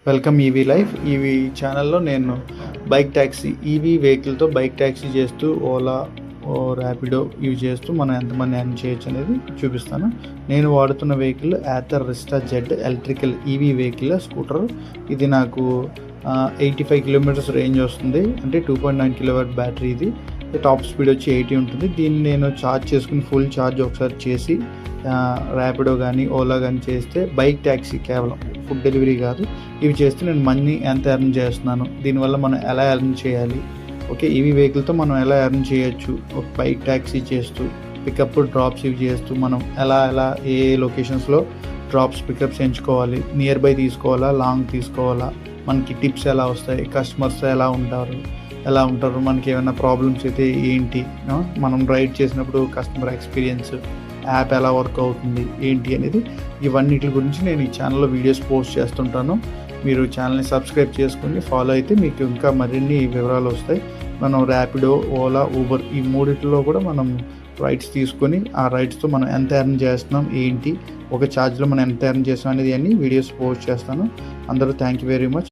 Welcome EV life. EV ఛానల్లో నేను bike taxi, EV వెహికల్తో బైక్ ట్యాక్సీ చేస్తూ ఓలా, ర్యాపిడో ఇవి చేస్తూ మనం ఎంతమంది ఎర్న్ చేయొచ్చు అనేది చూపిస్తాను. నేను వాడుతున్న vehicle Ather Rizta Z electrical EV vehicle scooter. ఇది నాకు 85 కిలోమీటర్స్ రేంజ్ వస్తుంది. అంటే 2.9 కిలోవాట్ బ్యాటరీ. ఇది టాప్ స్పీడ్ వచ్చి 80 ఉంటుంది. దీన్ని నేను ఛార్జ్ చేసుకుని ఫుల్ ఛార్జ్ ఒకసారి చేసి ర్యాపిడో కానీ ఓలా కానీ చేస్తే, బైక్ ట్యాక్సీ కేవలం ఫుడ్ డెలివరీ కాదు, ఇవి చేస్తే నేను మనీ ఎంత ఎర్న్ చేస్తున్నాను, దీనివల్ల మనం ఎలా ఎర్న్ చేయాలి, ఓకే ఈవీ వెహికల్తో మనం ఎలా ఎర్న్ చేయొచ్చు, ఒక బైక్ ట్యాక్సీ చేస్తూ పికప్ డ్రాప్స్ ఇవి చేస్తూ మనం ఎలా ఏ లొకేషన్స్లో డ్రాప్స్ పికప్స్ ఎంచుకోవాలి, నియర్ బై తీసుకోవాలా లాంగ్ తీసుకోవాలా, మనకి టిప్స్ ఎలా వస్తాయి, కస్టమర్స్ ఎలా ఉంటారు, మనకి ఏమైనా ప్రాబ్లమ్స్ అయితే ఏంటి, మనం రైడ్ చేసినప్పుడు కస్టమర్ ఎక్స్పీరియన్స్, యాప్ ఎలా వర్క్ అవుతుంది ఏంటి అనేది, ఇవన్నిటి గురించి నేను ఈ ఛానల్లో వీడియోస్ పోస్ట్ చేస్తుంటాను. మీరు ఛానల్ని సబ్స్క్రైబ్ చేసుకుని ఫాలో అయితే మీకు ఇంకా మరిన్ని వివరాలు వస్తాయి. మనం ర్యాపిడో, ఓలా, ఊబర్ ఈ మూడిట్లో కూడా మనం రైడ్స్ తీసుకొని ఆ రైడ్స్తో మనం ఎంత ఎర్న్ చేస్తున్నాం ఏంటి, ఒక ఛార్జ్లో మనం ఎంత ఎర్న్ చేస్తాం అనేది అన్ని వీడియోస్ పోస్ట్ చేస్తాను. అందరూ థ్యాంక్ యూ వెరీ మచ్.